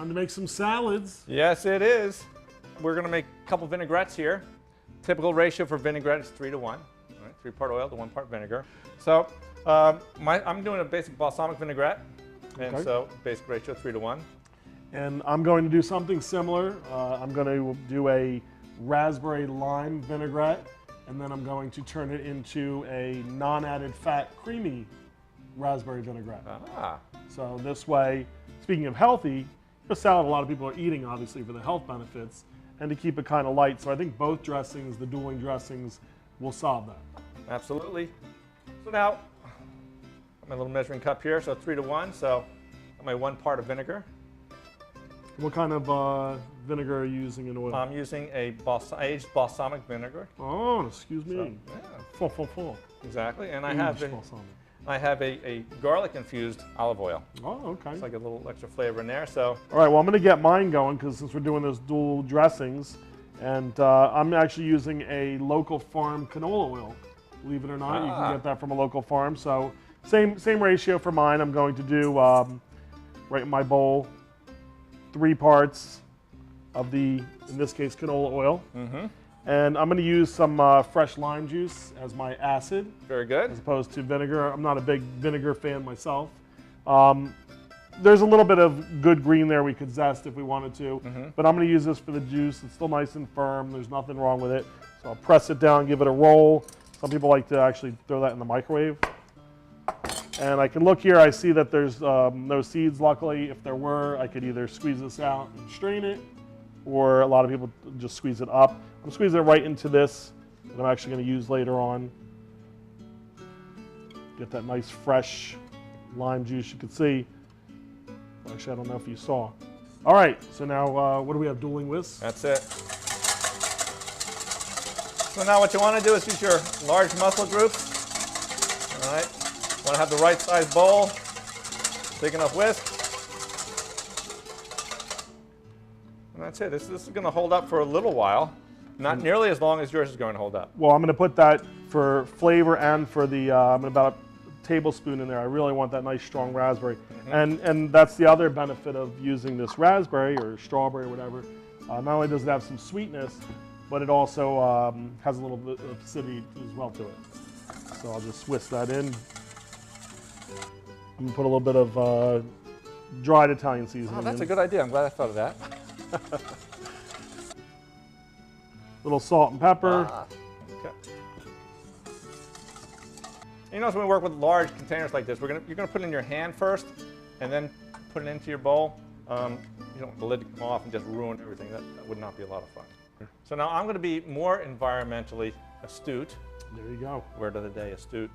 Time to make some salads. Yes, it is. We're going to make a couple vinaigrettes here. Typical ratio for vinaigrette is 3 to 1. All right, 3-part oil to 1-part vinegar. So I'm doing a basic balsamic vinaigrette, and so basic ratio 3 to 1. And I'm going to do something similar. I'm going to do a raspberry lime vinaigrette, and then I'm going to turn it into a non-added fat creamy raspberry vinaigrette. Ah. So this way, speaking of healthy, a salad a lot of people are eating obviously for the health benefits and to keep it kind of light. So I think both dressings, the dueling dressings, will solve that. Absolutely. So now, my little measuring cup here, so 3 to 1, so my 1 part of vinegar. What kind of vinegar are you using in oil? I'm using a aged balsamic vinegar. Oh, excuse me. So, Full. exactly, and I Aged have a garlic-infused olive oil. Oh, okay. It's like a little extra flavor in there. So, all right, well, I'm going to get mine going because since we're doing those dual dressings, and I'm actually using a local farm canola oil. Believe it or not, you can get that from a local farm. So same ratio for mine. I'm going to do right in my bowl 3 parts of the, in this case, canola oil. Mm-hmm. And I'm going to use some fresh lime juice as my acid. Very good. As opposed to vinegar. I'm not a big vinegar fan myself. There's a little bit of good green there we could zest if we wanted to. Mm-hmm. But I'm going to use this for the juice. It's still nice and firm. There's nothing wrong with it. So I'll press it down, give it a roll. Some people like to actually throw that in the microwave. And I can look here. I see that there's no seeds, luckily. If there were, I could either squeeze this out and strain it, or a lot of people just squeeze it up. I'm squeezing it right into this that I'm actually going to use later on. Get that nice fresh lime juice. You can see. Actually, I don't know if you saw. All right, so now what do we have, dueling whisks? That's it. So now what you want to do is use your large muscle groups. All right. You want to have the right size bowl, big enough whisk. And that's it. This is going to hold up for a little while. Not nearly as long as yours is going to hold up. Well, I'm going to put that for flavor and for the, I'm going to about a tablespoon in there. I really want that nice strong raspberry. Mm-hmm. And that's the other benefit of using this raspberry or strawberry or whatever. Not only does it have some sweetness, but it also has a little bit of acidity as well to it. So I'll just whisk that in. I'm going to put a little bit of dried Italian seasoning in. That's a good idea. I'm glad I thought of that. Little salt and pepper. Okay. You notice when we work with large containers like this, you're gonna put it in your hand first, and then put it into your bowl. You don't want the lid to come off and just ruin everything. That would not be a lot of fun. So now I'm going to be more environmentally astute. There you go. Word of the day, astute.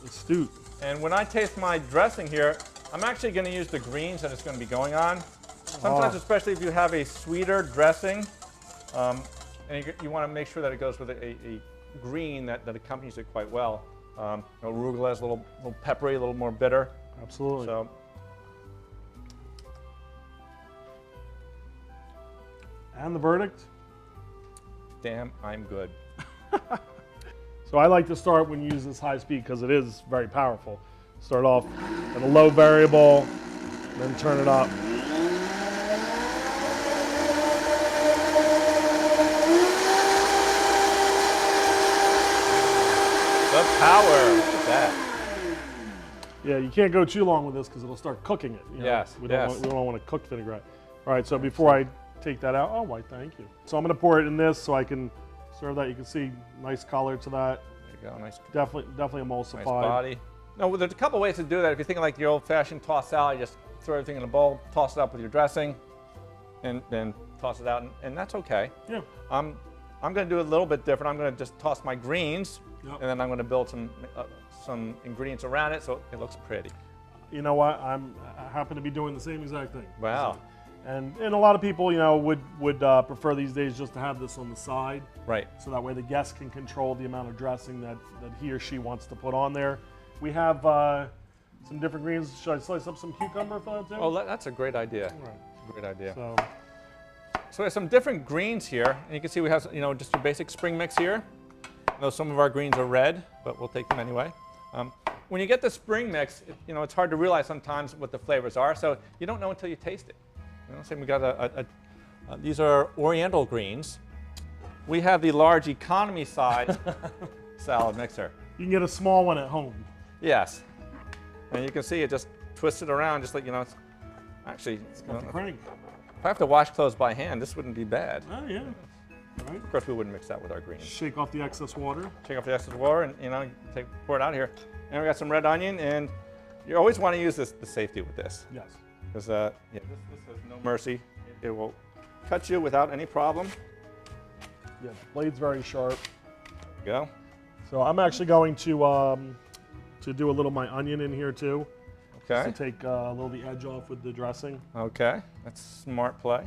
Astute. And when I taste my dressing here, I'm actually going to use the greens that it's going to be going on. Sometimes, especially if you have a sweeter dressing, and you want to make sure that it goes with a green that accompanies it quite well. Arugula is a little peppery, a little more bitter. Absolutely. So, and the verdict? Damn, I'm good. So I like to start when you use this high speed because it is very powerful. Start off at a low variable, then turn it up. The power. Look at that. Yeah, you can't go too long with this because it'll start cooking it. You know? Yes. We don't want to cook vinaigrette. All right, so before I take that out, oh, why, thank you. So I'm going to pour it in this so I can serve that. You can see nice color to that. There you go. Nice. Definitely emulsified. Nice body. No, there's a couple ways to do that. If you're thinking like the old-fashioned tossed salad, you just throw everything in a bowl, toss it up with your dressing, and then toss it out, and that's okay. Yeah. I'm going to do it a little bit different. I'm going to just toss my greens, Yep. and then I'm going to build some ingredients around it so it looks pretty. You know what? I happen to be doing the same exact thing. Wow. And a lot of people, would prefer these days just to have this on the side. Right. So that way the guest can control the amount of dressing that he or she wants to put on there. We have some different greens. Should I slice up some cucumber for that too? Oh, that's a great idea. All right. Great idea. So there's some different greens here, and you can see we have just your basic spring mix here. I know some of our greens are red, but we'll take them anyway. When you get the spring mix, it's hard to realize sometimes what the flavors are, so you don't know until you taste it. Say we got these are Oriental greens. We have the large economy size salad mixer. You can get a small one at home. Yes. And you can see it just twisted around, just like, it's actually, It's got the crank. if I have to wash clothes by hand, this wouldn't be bad. Oh, yeah. Right. Of course, we wouldn't mix that with our greens. Shake off the excess water. Take off the excess water and, pour it out here. And we got some red onion, and you always want to use the safety with this. Yes. Because this has no mercy. It will cut you without any problem. Yeah, the blade's very sharp. There you go. So I'm actually going to do a little of my onion in here too. Okay. Just to take a little of the edge off with the dressing. Okay, that's smart play.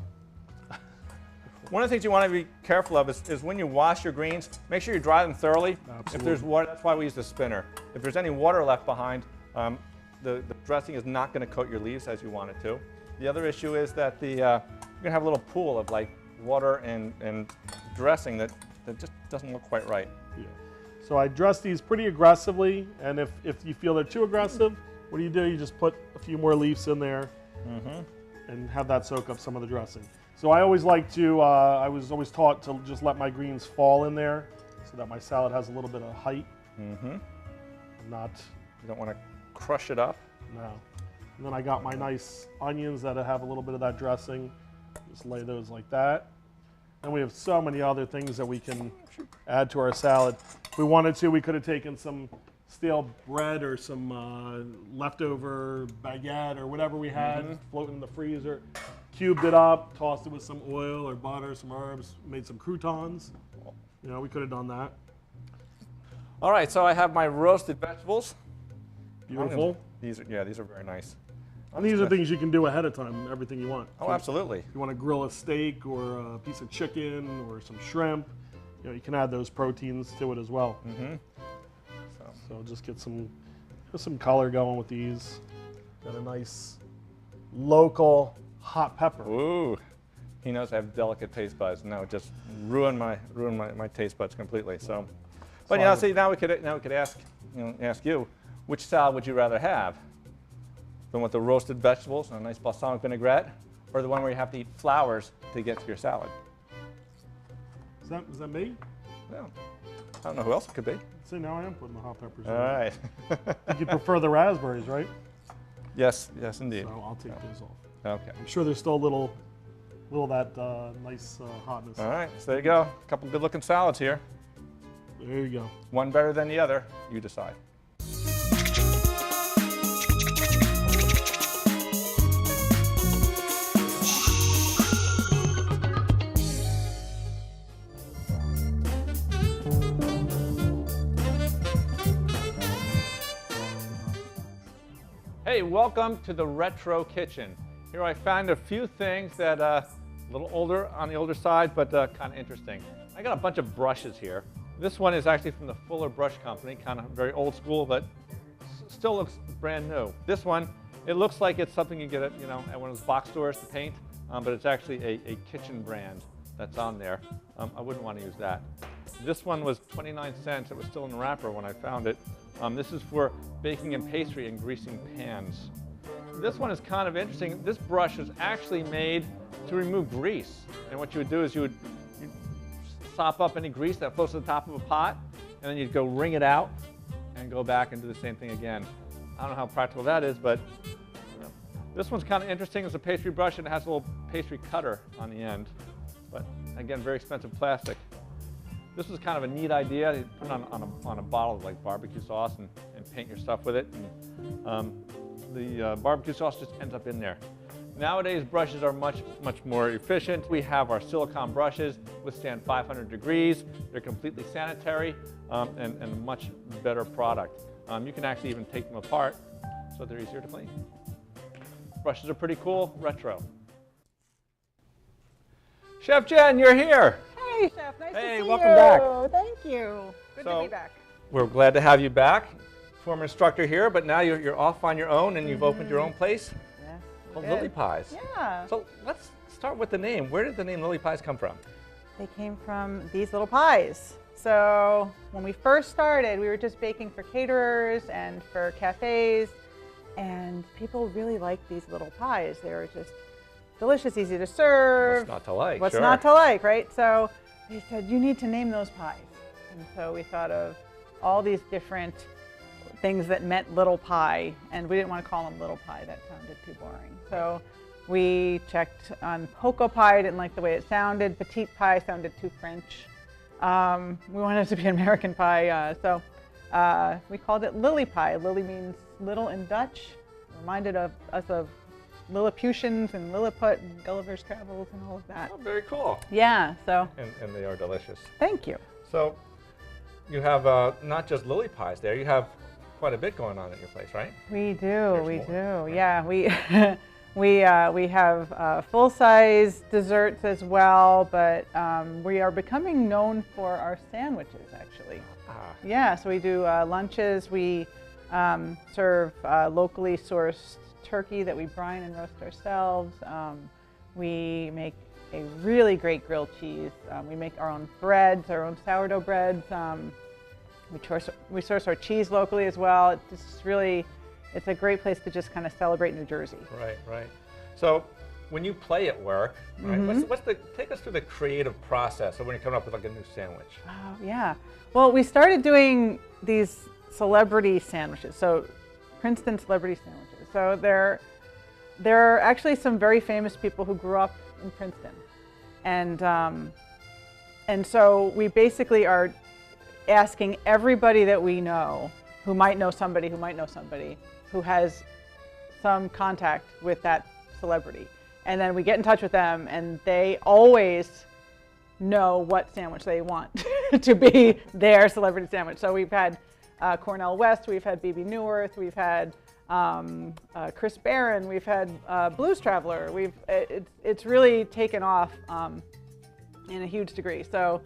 One of the things you want to be careful of is when you wash your greens, make sure you dry them thoroughly. Absolutely. If there's water, that's why we use the spinner. If there's any water left behind, the dressing is not going to coat your leaves as you want it to. The other issue is that you're going to have a little pool of like water and dressing that just doesn't look quite right. Yeah. So I dress these pretty aggressively, and if you feel they're too aggressive, what do? You just put a few more leaves in there and have that soak up some of the dressing. So I always like to, I was always taught to just let my greens fall in there so that my salad has a little bit of height. Not. You don't want to crush it up. No. And then I got my nice onions that have a little bit of that dressing. Just lay those like that. And we have so many other things that we can add to our salad. If we wanted to, we could have taken some stale bread or some leftover baguette or whatever we had floating in the freezer, cubed it up, tossed it with some oil or butter, some herbs, made some croutons. We could have done that. All right, so I have my roasted vegetables. Beautiful. These are very nice. And these are things you can do ahead of time, everything you want. Oh, absolutely. If you want to grill a steak or a piece of chicken or some shrimp, you can add those proteins to it as well. So just get some color going with these. Got a nice local hot pepper. Ooh, he knows I have delicate taste buds. Now it just ruined my taste buds completely. So, but now we could ask you, which salad would you rather have? The one with the roasted vegetables and a nice balsamic vinaigrette, or the one where you have to eat flowers to get to your salad? Is that me? No, I don't know who else it could be. See, now I am putting the hot peppers in. All right. You prefer the raspberries, right? Yes, indeed. So I'll take those off. Okay. I'm sure there's still a little of that nice hotness. All right, so there you go. A couple good-looking salads here. There you go. One better than the other. You decide. Hey, welcome to the Retro Kitchen. Here I found a few things that a little older, on the older side, but kind of interesting. I got a bunch of brushes here. This one is actually from the Fuller Brush Company, kind of very old school, but still looks brand new. This one, it looks like it's something you get at, at one of those box stores to paint, but it's actually a kitchen brand that's on there. I wouldn't want to use that. This one was 29 cents. It was still in the wrapper when I found it. This is for baking and pastry and greasing pans. This one is kind of interesting. This brush was actually made to remove grease. And what you would do is you'd sop up any grease that floats to the top of a pot, and then you'd go wring it out and go back and do the same thing again. I don't know how practical that is, but this one's kind of interesting. It's a pastry brush, and it has a little pastry cutter on the end. But again, very expensive plastic. This was kind of a neat idea. You put it on a bottle of like barbecue sauce and paint your stuff with it. And, the barbecue sauce just ends up in there. Nowadays, brushes are much more efficient. We have our silicone brushes, withstand 500 degrees. They're completely sanitary and a much better product. You can actually even take them apart so they're easier to clean. Brushes are pretty cool, retro. Chef Jen, you're here. Hey, Chef. Nice to see you. Welcome back. Thank you. Good to be back. We're glad to have you back. Former instructor here, but now you're off on your own and you've opened your own place Yes. called Good. Lily Pies. Yeah. So let's start with the name. Where did the name Lily Pies come from? They came from these little pies. So when we first started, we were just baking for caterers and for cafes, and people really liked these little pies. They were just delicious, easy to serve. What's not to like? What's Sure. not to like, right? So they said, you need to name those pies. And so we thought of all these different things that meant little pie, and we didn't want to call them little pie. That sounded too boring. So we checked on Poco pie, didn't like the way it sounded. Petite pie sounded too French. We wanted it to be an American pie, so we called it Lily pie. Lily means little in Dutch. Reminded us of Lilliputians and Lilliput and Gulliver's Travels and all of that. Oh, very cool. Yeah, so And they are delicious. thank you. So you have not just lily pies there, you have quite a bit going on at your place, right? We do, There's we more. do. Yeah, we have full-size desserts as well, but we are becoming known for our sandwiches, actually. Ah, Yeah, so we do lunches. We serve locally sourced turkey that we brine and roast ourselves. We make a really great grilled cheese. We make our own breads, our own sourdough breads. We source our cheese locally as well. It's a great place to just kind of celebrate New Jersey. right, right. So when you play at work, right, take us through the creative process of when you're coming up with like a new sandwich. Oh, yeah. Well, we started doing these celebrity sandwiches. So Princeton celebrity sandwiches. So there are actually some very famous people who grew up in Princeton. And so we basically are asking everybody that we know who might know somebody who has some contact with that celebrity. And then we get in touch with them, and they always know what sandwich they want to be their celebrity sandwich. So we've had Cornel West, we've had BB Newirth, we've had Chris Barron, we've had Blues Traveler. It's really taken off in a huge degree. So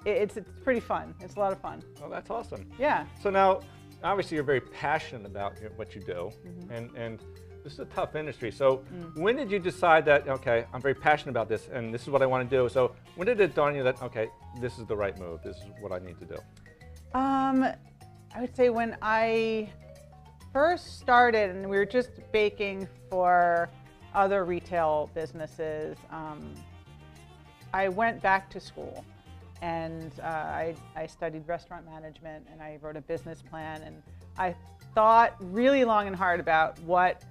it's pretty fun. It's a lot of fun. Oh, that's awesome. Yeah. So now, obviously, you're very passionate about what you do, and this is a tough industry. So when did you decide that, okay, I'm very passionate about this, and this is what I want to do? So when did it dawn on you that, okay, this is the right move, this is what I need to do? I would say when I first started and we were just baking for other retail businesses, I went back to school. And I studied restaurant management, and I wrote a business plan, and I thought really long and hard about what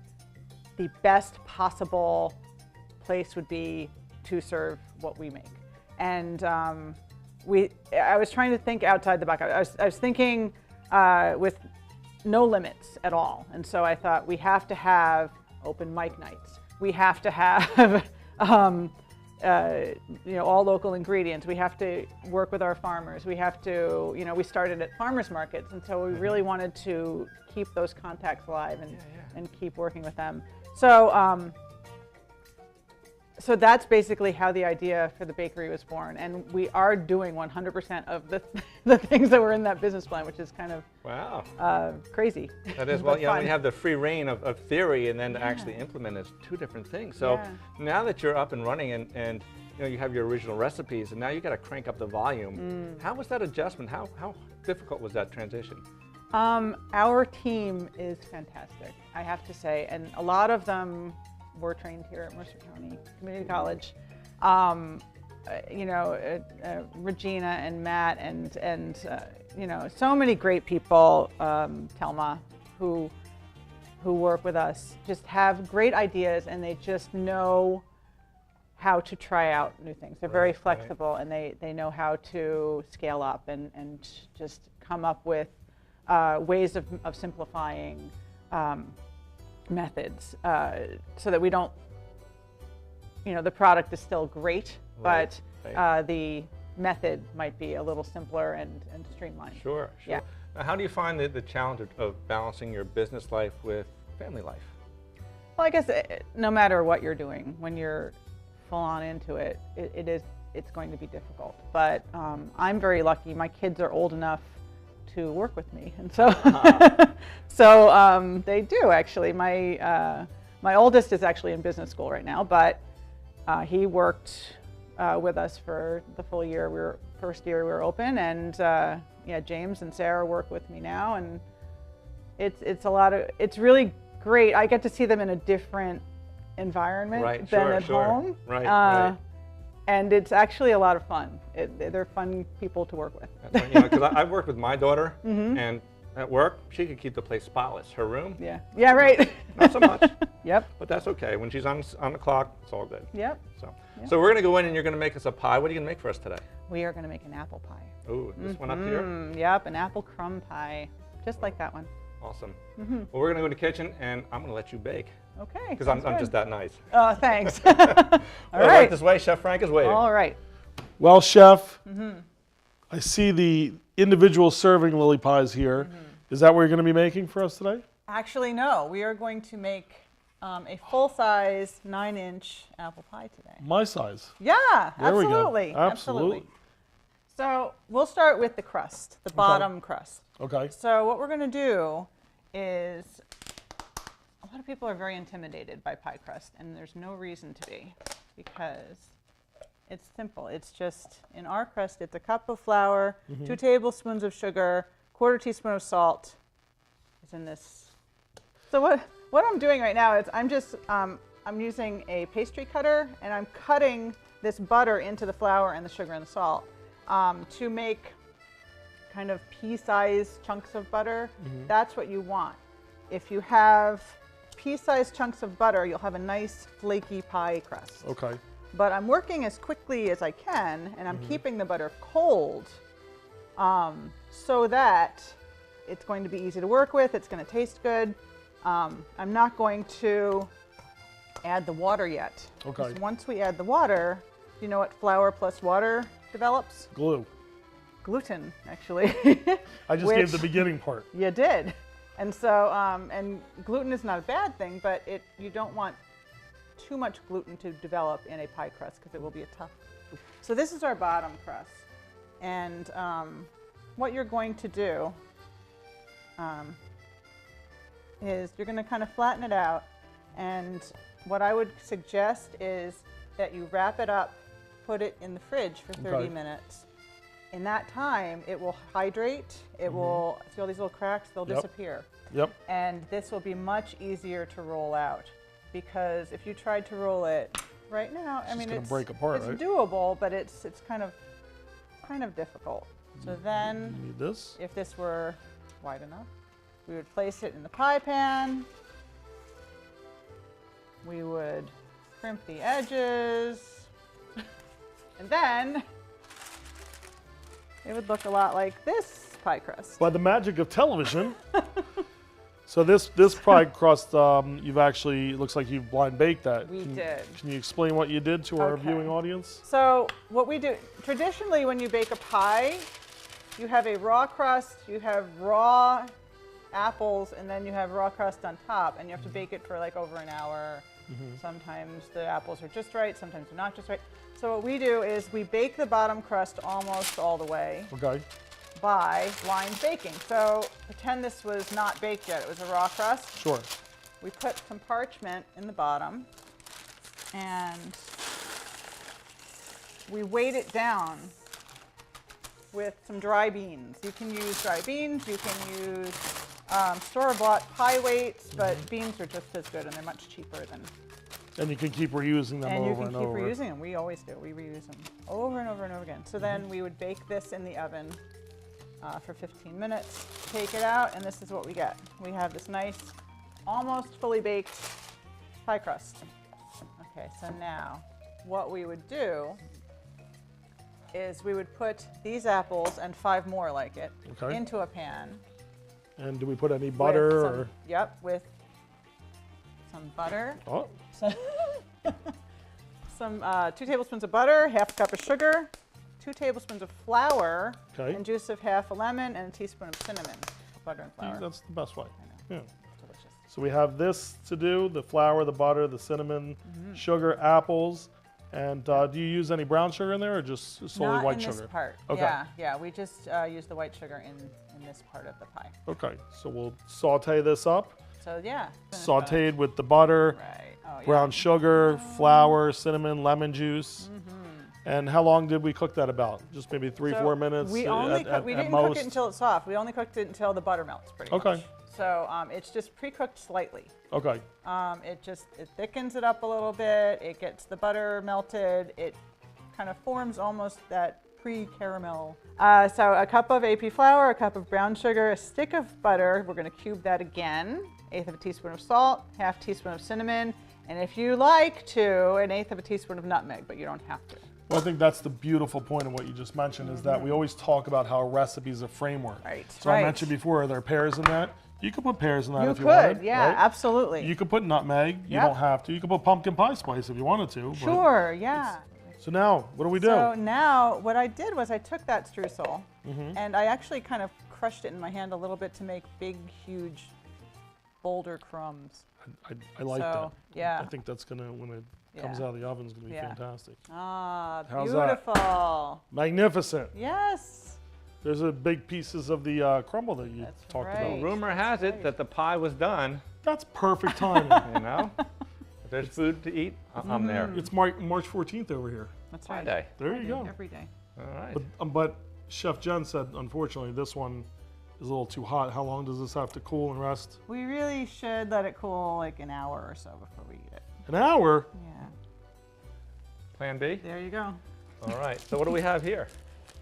the best possible place would be to serve what we make. And I was trying to think outside the box. I was thinking with no limits at all. And so I thought we have to have open mic nights. We have to have all local ingredients. We have to work with our farmers. We have to, we started at farmers markets, and so we really wanted to keep those contacts alive and keep working with them. So, so that's basically how the idea for the bakery was born, and we are doing 100% of the things that were in that business plan, which is kind of crazy. That is, well, when you have the free reign of theory and then to actually implement it's two different things. So now that you're up and running and you have your original recipes, and now you got to crank up the volume. How was that adjustment? How difficult was that transition? Our team is fantastic, I have to say, and a lot of them were trained here at Mercer County Community College. Regina and Matt and so many great people, Telma, who work with us, just have great ideas, and they just know how to try out new things. They're very flexible, and they know how to scale up and just come up with ways of simplifying methods so that we don't, the product is still great, but the method might be a little simpler and streamlined. Sure. Yeah. Now, how do you find the challenge of balancing your business life with family life? Well, I guess no matter what you're doing, when you're full on into it, it's going to be difficult. But I'm very lucky. My kids are old enough to work with me, and so so they do actually. My oldest is actually in business school right now, but he worked with us for the full year. First year we were open, and James and Sarah work with me now, and it's really great. I get to see them in a different environment Right, than sure, at sure. home. Right, right. And it's actually a lot of fun. They're fun people to work with. That's right, because I've worked with my daughter, and at work, she could keep the place spotless. Her room, Yeah. Yeah, right. not so much, Yep. but that's okay. When she's on the clock, it's all good. Yep. So we're gonna go in and you're gonna make us a pie. What are you gonna make for us today? We are going to make an apple pie. Ooh, this one up here? Yep, an apple crumb pie. Just like that one. Awesome. Well, we're gonna go to the kitchen and I'm gonna let you bake. Okay. Because I'm just that nice. Oh, thanks. All All right, right. this way, Chef Frank is waiting. All right. Well, Chef, I see the individual serving lily pies here. Is that what you're going to be making for us today? Actually, no. We are going to make a full-size 9-inch apple pie today. My size. Yeah, There we go. absolutely. Absolutely. So we'll start with the crust, the bottom crust. Okay. So what we're going to do is, a lot of people are very intimidated by pie crust, and there's no reason to be, because it's simple. It's just, in our crust, it's a cup of flour, 2 tablespoons of sugar, 1/4 teaspoon of salt. Is in this. So what I'm doing right now is I'm just, I'm using a pastry cutter, and I'm cutting this butter into the flour and the sugar and the salt to make kind of pea-sized chunks of butter. That's what you want. If you have pea-sized chunks of butter, you'll have a nice flaky pie crust. Okay. But I'm working as quickly as I can, and I'm keeping the butter cold so that it's going to be easy to work with, it's going to taste good. I'm not going to add the water yet. Okay. 'Cause once we add the water, do you know what flour plus water develops? Glue. Gluten, actually. I just gave the beginning part. You did. And so, and gluten is not a bad thing, but you don't want too much gluten to develop in a pie crust because it will be a tough. So this is our bottom crust. And what you're going to do is you're going to kind of flatten it out. And what I would suggest is that you wrap it up, put it in the fridge for 30 Okay. minutes. In that time, it will hydrate. It will, see all these little cracks? They'll Yep. disappear. Yep. And this will be much easier to roll out, because if you tried to roll it right now, I mean, gonna it's break apart, it's right? doable, but it's kind of difficult. So You then, need this. if this were wide enough, we would place it in the pie pan. We would crimp the edges, and then it would look a lot like this pie crust. By the magic of television. So this pie crust, you've actually, looks like you've blind baked that. We did. Can you explain what you did to our Okay. viewing audience? So what we do, traditionally when you bake a pie, you have a raw crust, you have raw apples, and then you have raw crust on top, and you have to bake it for like over an hour. Sometimes the apples are just right, sometimes they're not just right. So what we do is we bake the bottom crust almost all the way Okay. by blind baking. So pretend this was not baked yet, it was a raw crust. Sure. We put some parchment in the bottom, and we weight it down with some dry beans. You can use dry beans, you can use store-bought pie weights, but beans are just as good, and they're much cheaper than. And you can keep reusing them And you over can and keep over. reusing them. We always do. We reuse them over and over and over again. So then we would bake this in the oven for 15 minutes. Take it out, and this is what we get. We have this nice, almost fully baked pie crust. Okay, so now what we would do is we would put these apples and 5 more like it Okay. into a pan. And do we put any butter with or? Yep, with some butter. Oh, Some 2 tablespoons of butter, half a cup of sugar, 2 tablespoons of flour, Okay. and juice of half a lemon, and a teaspoon of cinnamon. Butter and flour. that's the best way. I know. Yeah. It's delicious. So we have this to do: the flour, the butter, the cinnamon, sugar, apples. And do you use any brown sugar in there, or just solely Not white in sugar? this part. Okay. Yeah. We just use the white sugar in this part of the pie. Okay. So we'll saute this up. So yeah. finish Sauteed with the butter, that. Right. Oh, yeah. brown sugar, flour, cinnamon, lemon juice. And how long did we cook that about? Just maybe 3-4 minutes We at didn't most? cook it until it's soft. We only cooked it until the butter melts pretty much. Okay. So it's just pre-cooked slightly. Okay. It thickens it up a little bit. It gets the butter melted. It kind of forms almost that pre-caramel. So a cup of AP flour, a cup of brown sugar, a stick of butter. We're going to cube that again. 1/8 of a teaspoon of salt, 1/2 teaspoon of cinnamon, and if you like to, 1/8 of a teaspoon of nutmeg, but you don't have to. Well, I think that's the beautiful point of what you just mentioned is that we always talk about how a recipe is a framework. Right. So I mentioned before, are there pears in that? You could put pears in that You if you could, wanted. yeah, right? absolutely. You could put nutmeg. You Yep. don't have to. You could put pumpkin pie spice if you wanted to. but- Sure, yeah. So now, what do we do? So now what I did was I took that streusel and I actually kind of crushed it in my hand a little bit to make big, huge boulder crumbs. I like that. So, yeah. I think that's gonna, when it comes Yeah. out of the oven, is gonna be Yeah. fantastic. Ah, How's that? beautiful. Magnificent. Yes. There's a big pieces of the crumble that you That's talked right. about. Rumor has it that the pie was done, That's perfect timing. you know? If there's food to eat, I'm there. It's March 14th over here. That's Pie right. day. There you go. Every day. All right. But Chef Jen said, unfortunately, this one is a little too hot. How long does this have to cool and rest? We really should let it cool like an hour or so before we eat it. An hour? Yeah. Plan B? There you go. All right. So what do we have here?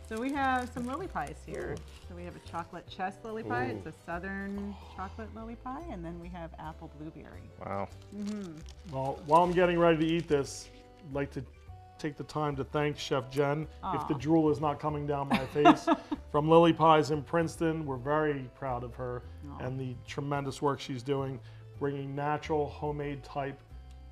So we have some lily pies here. So we have a chocolate chess lily pie. Ooh. It's a southern chocolate lily pie. And then we have apple blueberry. Wow. Well, while I'm getting ready to eat this, I'd like to take the time to thank Chef Jen. If the Aw. drool is not coming down my face, from Lily Pies in Princeton, we're very proud of her and the tremendous work she's doing, bringing natural, homemade type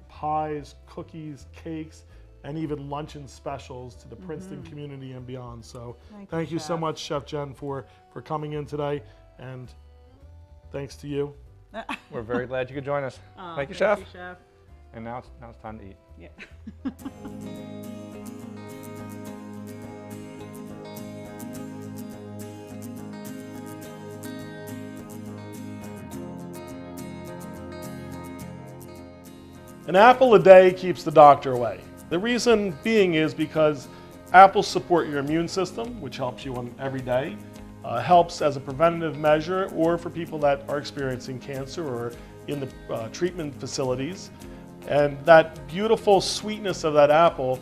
pies, cookies, cakes, and even luncheon specials to the Princeton community and beyond. So thank you so Chef. much, Chef Jen, for coming in today, and thanks to you. We're very glad you could join us. Aw, Thank you, Chef. Chef. And now it's time to eat. Yeah. An apple a day keeps the doctor away. The reason being is because apples support your immune system, which helps you on every day, helps as a preventative measure or for people that are experiencing cancer or in the treatment facilities. And that beautiful sweetness of that apple,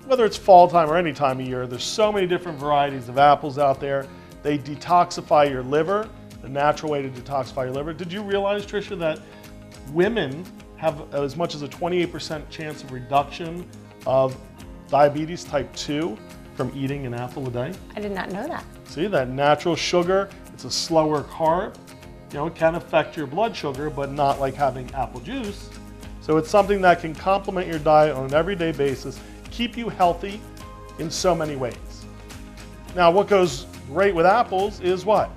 whether it's fall time or any time of year, there's so many different varieties of apples out there. They detoxify your liver, the natural way to detoxify your liver. Did you realize, Tricia, that women have as much as a 28% chance of reduction of diabetes type 2 from eating an apple a day? I did not know that. See, that natural sugar, it's a slower carb. You know, it can affect your blood sugar, but not like having apple juice. So it's something that can complement your diet on an everyday basis, keep you healthy in so many ways. Now, what goes great with apples is what?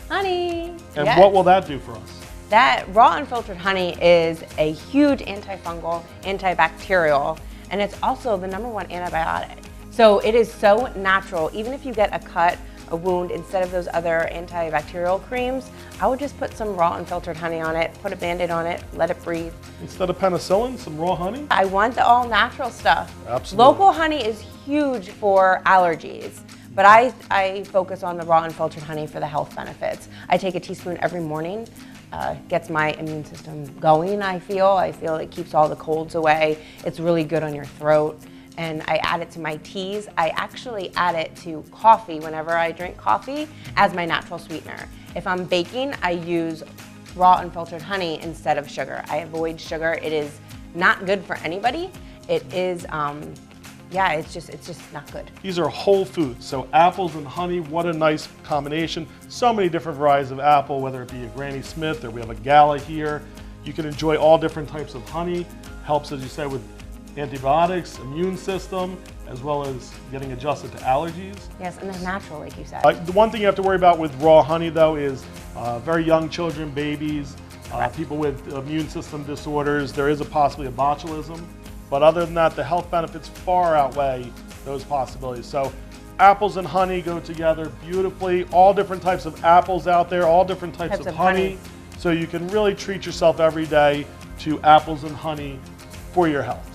Honey. And Yes. what will that do for us? That raw unfiltered honey is a huge antifungal, antibacterial, and it's also the #1 antibiotic. So it is so natural. Even if you get a cut, a wound, instead of those other antibacterial creams, I would just put some raw unfiltered honey on it, put a Band-Aid on it, let it breathe. Instead of penicillin, some raw honey? I want the all natural stuff. Absolutely. Local honey is huge for allergies, but I focus on the raw unfiltered honey for the health benefits. I take a teaspoon every morning. Gets my immune system going, I feel it keeps all the colds away. It's really good on your throat. And I add it to my teas. I actually add it to coffee whenever I drink coffee as my natural sweetener. If I'm baking, I use raw unfiltered honey instead of sugar. I avoid sugar. It is not good for anybody. It is, it's just not good. These are whole foods, so apples and honey, what a nice combination. So many different varieties of apple, whether it be a Granny Smith or we have a Gala here. You can enjoy all different types of honey. Helps, as you said, with antibiotics, immune system, as well as getting adjusted to allergies. Yes, and they're natural, like you said. The one thing you have to worry about with raw honey, though, is very young children, babies, people with immune system disorders. There is possibly a botulism. But other than that, the health benefits far outweigh those possibilities. So apples and honey go together beautifully. All different types of apples out there, all different types of honey. So you can really treat yourself every day to apples and honey for your health.